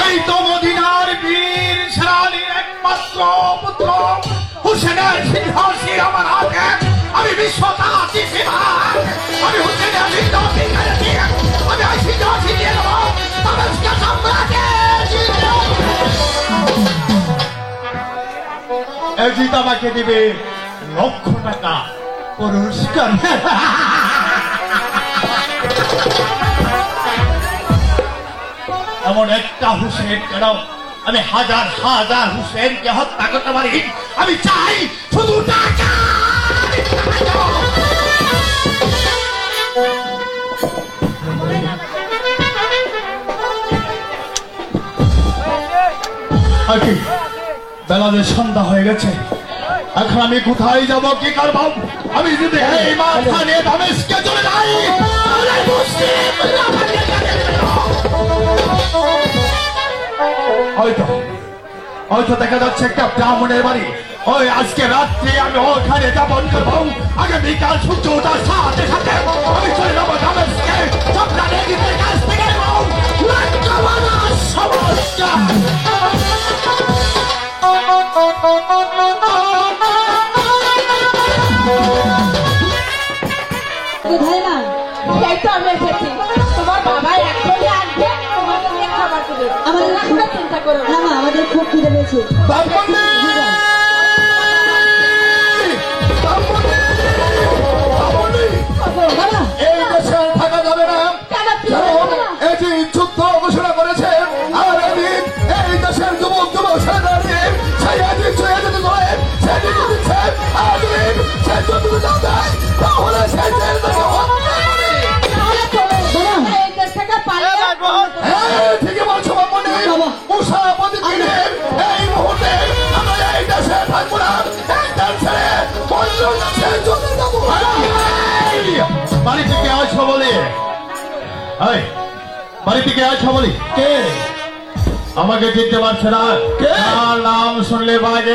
এই তো মদিনার বীর সেনানীর একমাত্র পুত্র হুসেনের সিংহাসন আমার হাতে। আমি বিশ্বতাসী সিংহাসন, আমি হুসেনের সিংহাসন, আমি এই সিংহাসন নিয়ে নেব দামেস্কের সাম্রাজ্যের। এই জিত আমাকে দিবে লক্ষ টাকা পুরস্কার। এমন একটা হুসেন কেন, আমি হাজার হাজার হুসেনকে হত্যা করতে পারি। আমি চাই শুধু টাকা। বেলা যে সন্ধ্যা হয়ে গেছে, এখন আমি কোথায় যাব, কি করব? আমি যদি এই মাথা নিয়ে দামেস্কে চলে যাই, হয়তো দেখা যাচ্ছে একটা ব্রাহ্মণের বাড়ি। ওই আজকে রাত্রে আমি ওখানে যাপন করবো। আগামীকাল সূর্য ওঠার সাথে সাথে আমি চলে যাবো দামেস্কে। কাছ থেকে কোথায় না এই তো আমি এসেছি। তোমার বাবা এখনই আসবে, তোমাকে নিয়ে খাবার দেবে। আমাদের কোনো চিন্তা করো না, আমাদের খুব খিদে পেয়েছে। এই দেশে থাকা যাবে না, এই যে যুদ্ধ ঘোষণা করেছে। আর এদিন এই দেশের যুবক যুবক সেনাদের সেই এদিন ছুঁয়ে যেতে চলে, সেদিন দিচ্ছে। আর এদিন সে যুদ্ধ দেয়, তাহলে সেই দেশ থেকে ঠিকই বলছো বাবুনি। উষা প্রতিদিনের এই মুহূর্তে আমরা এই দেশে থাকবো না, এই দেশ ছেড়ে অন্য দেশে চলে যাবো। বাড়ি থেকে আসো বলি, বাড়ি থেকে আসো বলি। কে আমাকে চিনতে পারছে না? যার নাম শুনলে বাগে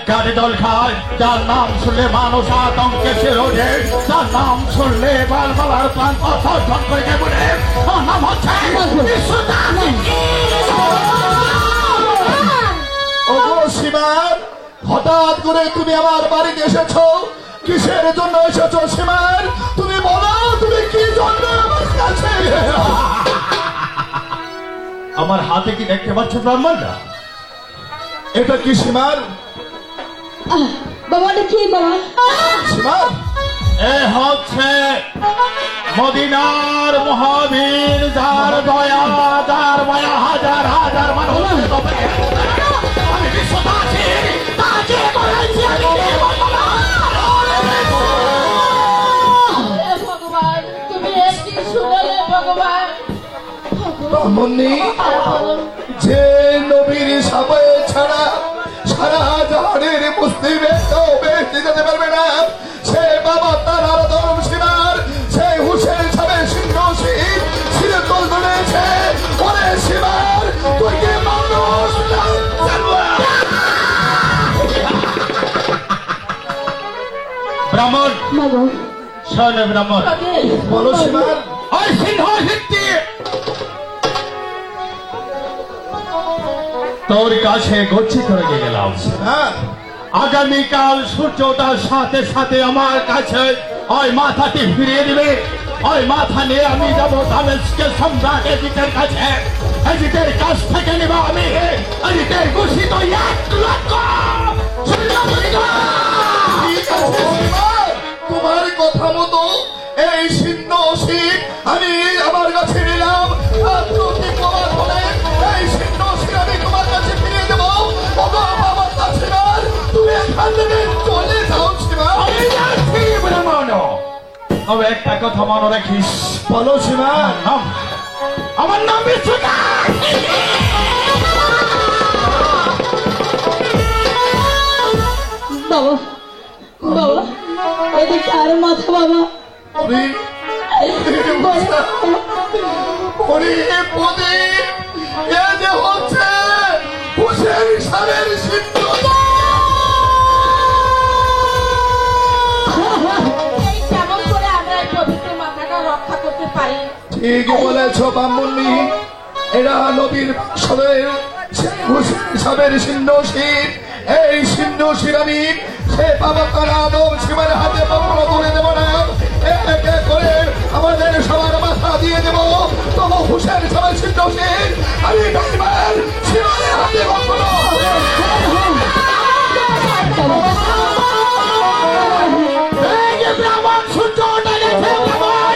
গাড়ে জল খায়, যার নাম শুনলে মানুষ আতঙ্কে শিরোড়ে, যার নাম শুনলে বালবালার প্রাণ অর্থন করে বলে, তার নাম হচ্ছে সীমার। হঠাৎ করে তুমি আমার বাড়িতে এসেছো, কিসের জন্য এসেছো সীমার? তুমি বলো, তুমি কি জন্য আমার কাছে? আমার হাতে কি দেখতে পাচ্ছ ব্রাহ্মণরা? এটা কি সীমার? বাবা কি বাবা? সীমার এ হচ্ছে মদিনার মহাবীর, যার দয়া, যার মায়া হাজার হাজার মানুষ। আমি বিশ্বতাসী, তাকে বলেছি আমি ভগবান, তুমি একটি শুনলে ভগবান। যে নবীর সাবাই ছাড়া সারা জাহানের মুসলিমে যেতে পারবে না, সে বাবা তার ধর্ম সীমার, সে হুসেন সাহেব সিংহ সিরে তোল ধরেছে। ওরে সীমার, তুই কি মানুষ? ব্রাহ্মণ শোন, ব্রাহ্মণ বলো সীমার, ওই সিংহ হিন্দি তোর কাছে গচ্ছি করে গেলাম। আগামীকাল সূর্য ওঠার সাথে সাথে আমার কাছে ওই মাথাটি ফিরিয়ে দিবে। ওই মাথা নিয়ে আমি যাবো দামেস্কের সম্রাট এজিদের কাছে। এজিদের কাছ থেকে নেব আমি এজিদের ঘোষিত 1 লক্ষ। তোমার কথা মতো এই শীর্ণ শীত আমি আমার কাছে নিলাম। এই শীর্ণ শীত আমি তোমার কাছে ফিরিয়ে দেবো। তুমি এখান থেকে চলে যাও সীমা। তবে একটা কথা মনে রাখিস। বলো সীমা। আমার নাম বাবা, বাবা এদিকে আর মাথা বাবা। হচ্ছে হুসেন সাহেবের সিদ্ধ। ঠিক বলেছ ব্রাহ্মণী, এরা নবীর সবের সবের সিন্ধুশীল। এই সিন্ধুশীল আমি সে বাবা তার আদম শিবের হাতে কখনো তুলে দেব না। এক এক করে আমাদের সবার মাথা দিয়ে দেব। তবু হুসেন সবের সিন্ধুশীল আমি ডাইভার শিবের হাতে কখনো। ব্রাহ্মণ সূর্য উঠে গেছে, ব্রাহ্মণ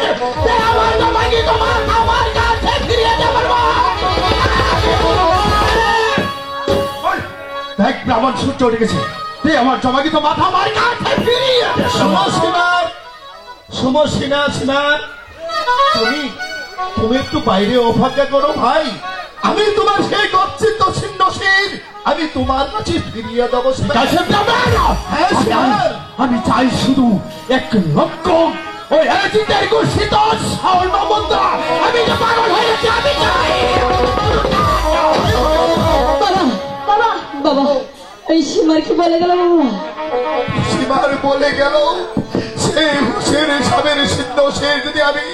আমার জমাকে তোমার আমার কাছে ফিরিয়ে দেবার। দেখ ব্রাহ্মণ সূর্য উঠে গেছে, তুই আমার জমাকে তো মাথা আমার কাছে ফিরিয়ে দে। সমসীনা সিনার, তুমি একটু বাইরে অপেক্ষা করো ভাই। আমি তোমার সেই গচ্ছিত ছিন্নশীল আমি তোমার কাছে ফিরিয়ে দেবো। আমি চাই শুধু এক লক্ষ ওই অজিতের গোষ্ঠীত স্বর্ণমুদ্রা। আমি যে পাগল হয়েছি, আমি চাই। বাবা বাবা বাবা, এই সীমার কি বলে গেল বাবা? সীমার বলে গেল সেই হুসেন সাবের সিদ্ধশীল যদি আমি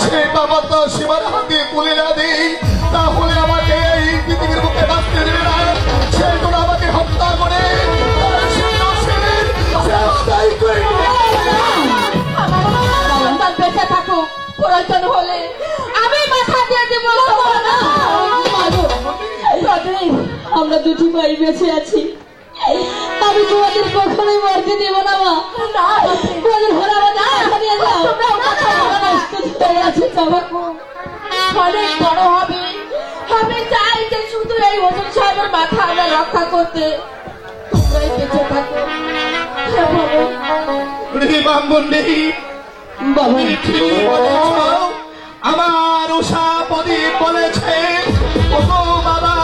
সেই বাবা তো সীমার হাতে তুলে না দিই, তাহলে আমাকে এই পৃথিবীর বুকে বাঁচতে দেবে না। সে তোরা আমাকে হত্যা করে তার সিদ্ধশীল সে আদায় করে নেবে। আমার বেঁচে থাকুক, প্রয়োজন হলে আমি মাথা দিয়ে দেবো। আমরা দুটি ভাই বেঁচে আছি, আমি তোমাদের কখনোই মরতে দেবো না। মা তোমাদের ঘরে আমার মাথা দিয়ে যাও। আছে অনেক বড় হবে। আমি চাই যে শুধু এই ওজন সাহেবের মাথা আমরা রক্ষা করতে। তোমরাই বেঁচে থাকো। বাবা আমার উষা প্রদীপ বলেছে, ওগো বাবা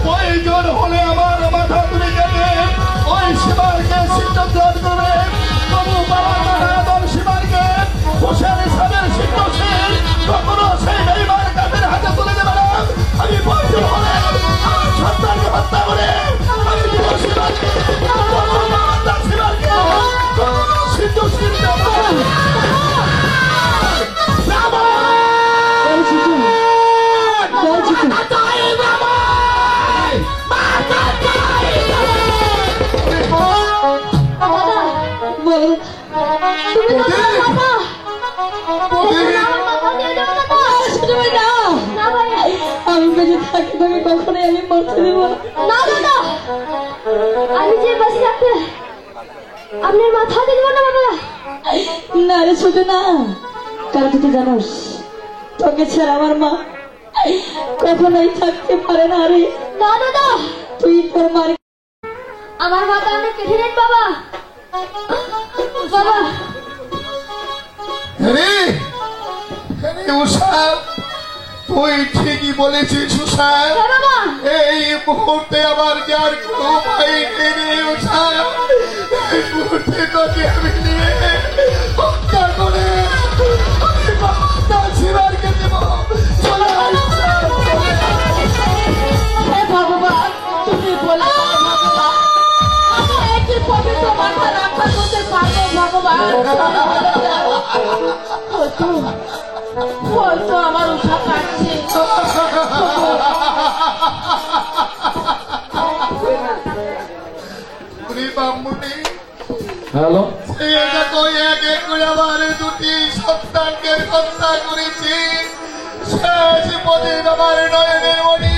প্রয়োজন হলে আমার মাথা তুলে যাবে, ওই শিবারকে সিদ্ধ করবে। তবু বাবা আদম শিবারকে হুসেন সাবের সিদ্ধশীল কখনো সেই বেঈমান কাফের হাতে তুলে দেবে না। আমি প্রয়োজন হলে আমার সন্তানকে হত্যা করে আমি দিব শিবারকে, শিবারকে সিদ্ধশীল দেব। আমি বেঁচে থাকি, তুমি কখনোই আমি মরতে দেবো না। না আমি যে বেঁচে থাকতে আপনার মাথা দিয়ে দেবো না বাবা। না রে ছোট না, কারণ তুই জানোস তোকে ছাড়া আমার মা কখনোই থাকতে পারে না রে। না দাদা, তুই তোর মার আমার মাথা আমি কেটে নেন বাবা। বাবা তুই ঠিকই বলেছিস উষা, এই মুহূর্তে আমার যার কোনো ভাই নেই উষা। এই মুহূর্তে তোকে আমি নিয়ে হত্যা করে আমি বাবা শিবারকে দেব। চলে ভগবান, তুমি বলে ভগবান আমি একটি পবিত্র মাথা রক্ষা করতে পারবো। ভগবান হয়তো আমার উঠা কাটছে। হ্যালো, এক এক করে আমার দুটি সন্তানকে হত্যা করেছি। শেষ পদে আমার নয়নের মণি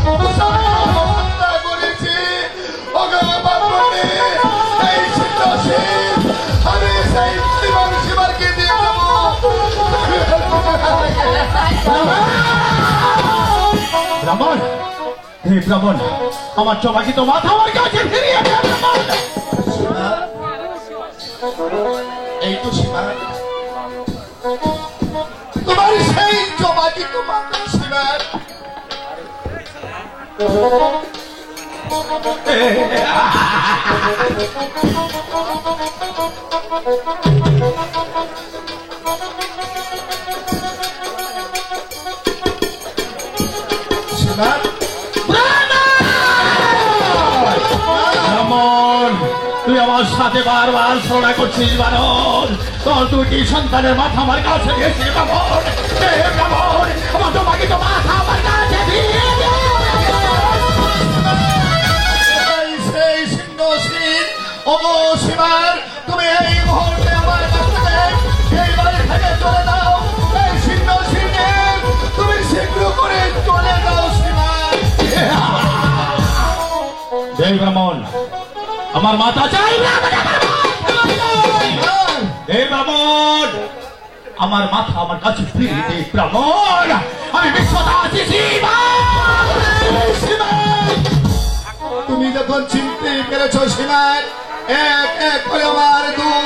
হত্যা করেছি। এই সিদ্ধশীল আমি সেই পরিবার শিবারকে দিয়ে দেবো। ব্রাহ্মণ, হে ব্রাহ্মণ, আমার জমাকে তো মাথা আমার কাছে ফিরিয়ে দে। এই তো শিবা, তোমার সেই জমাটি তোমার শিবার। ব্রাহ্মণ, তুই আমার সাথে বাদ বারবার ছড়া করছিস বানর? তোর দুটি সন্তানের মাথা আমার কাছে দিয়েছি ব্রাহ্মণ। হে ব্রাহ্মণ, আমার তোমাকে তো মাথা আমার কাছে দিয়ে দে। সেই সিংহ সিং ওগো সীমার, তুমি এই মুহূর্তে আমার কাছ থেকে এই বাড়ি থেকে চলে যাও। এই সিংহ সিংহে তুমি শীঘ্র করে চলে যাও সীমার। হে ব্রাহ্মণ, আমার মাথা চাই না। হে ব্রাহ্মণ, আমার মাথা আমার কাছে ফিরিয়ে দে ব্রাহ্মণ। আমি বিশ্বদাসী তুমি যখন চিনতে পেরেছো সীমার, এক এক করে আমার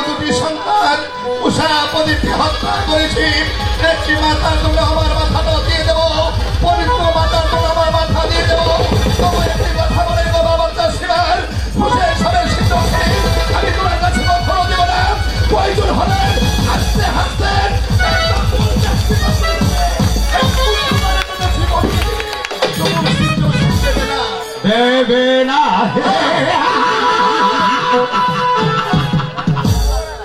দুটি সন্তান উষাপদিকে হত্যা করেছি। একটি মাথার জন্য আমার মাথাটা দিয়ে দেবো, পবিত্র মাথার জন্য আমার মাথা দিয়ে দেবো। তবু একটি কথা বলে দেবো আমার কাছে সীমার, হুসেন সবের সিদ্ধ আমি তোমার কাছে কখনো দেবো না। প্রয়োজন হলে হাসতে হাসতে দেবে না।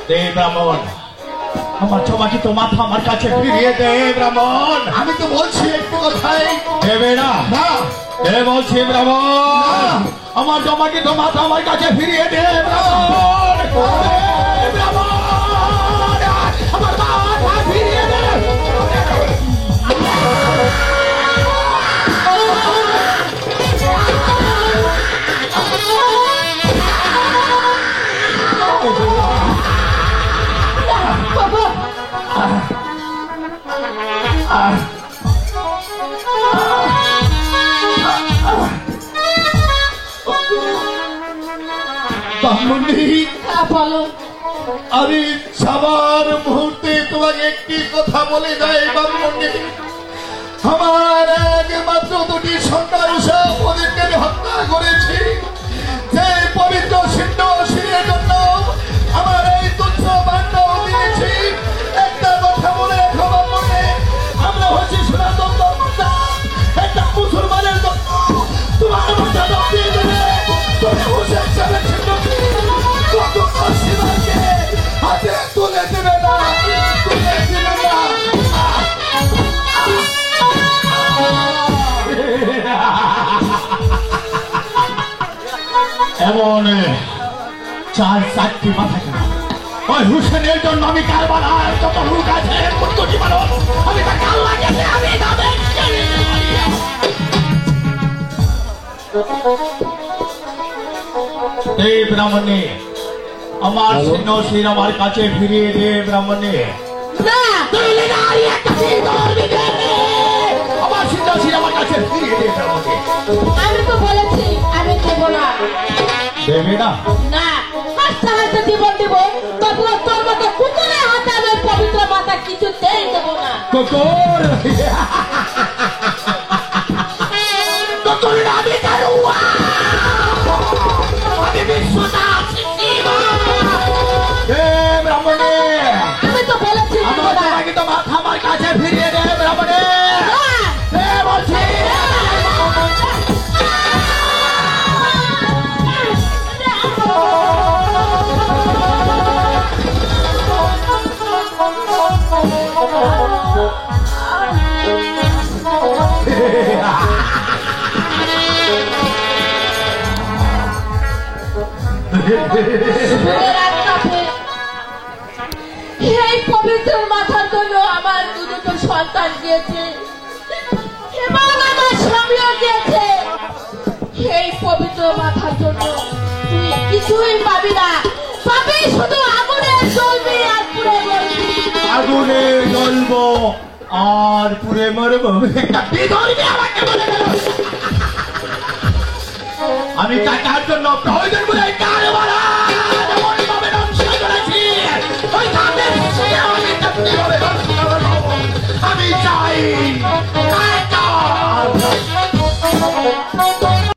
দে ব্রাহ্মণ, আমার চমাকি তো মাথা আমার কাছে ফিরিয়ে দে ব্রাহ্মণ। আমি তো বলছি একটু কথাই দেবে না। না। দে বলছি ব্রাহ্মণ, আমার চমাকি তো মাথা আমার কাছে ফিরিয়ে দে ব্রাহ্মণ। দে ব্রাহ্মণ, আমার মাথা ফিরিয়ে দে। ব্রাহ্মণী, বলো। আমি সবার মুহূর্তে তোমাকে একটি কথা বলে যাই ব্রাহ্মণী। আমার একমাত্র দুটি সন্তান ওদেরকে আমি হত্যা করেছি। যে পবিত্র সিদ্ধ শিরের জন্য আমার এই তুচ্ছ বান্ডাও দিয়েছি। একটা কথা বলে রেখো ব্রাহ্মণী, আমরা হচ্ছি সনাতন ধর্মদাস। একটা মুসলমানের জন্য তোমার মাথা দিয়ে দেবে। তুমি হুসেন সাহেবের সিদ্ধ সীমাকে হাতে তুলে দেবে না, তুলে দেবে না। এমন চার চারটি মাথা কেন? ওই হুসেনের জন্য আমি কারবালার যত লোক আছে প্রত্যেকটি মানুষ আমি তা কাল লাগেছে আমি তাদের এই ব্রাহ্মণে আমার সিংহ শির আমার কাছে ফিরিয়ে দে ব্রাহ্মণে। না, আমার সিংহ শির আমার কাছে ফিরিয়ে দে ব্রাহ্মণে। আমি তো বলেছি আমি দেবো না। দেবে না? না, হাসতে হাসতে জীবন দেব, তবুও তোর মতো কুকুরের হাতে আমি পবিত্র মাতা কিছুতেই দেবো না। কুকুর কুকুর আমি তারুয়া, আমি বিশ্বনাথ ব্রাহ্মণে। আমি তো বলেছি দেবো আমার না। তোমাকে তো মাথা আমার কাছে ফিরিয়ে দে ব্রাহ্মণে। বলছি এই পবিত্র মাথার জন্য আমার দুটো সন্তান গিয়েছে এবং আমার স্বামীও গিয়েছে। এই পবিত্র মাথার জন্য তুই কিছুই পাবি না, পাবি শুধু আগুনে জ্বলবি আর পুড়ে মরবি। আগুনে জ্বলবো আর পুড়ে মরবো। একটা বিধর্মী আমাকে বলে গেল। আমি টাকার জন্য প্রয়োজন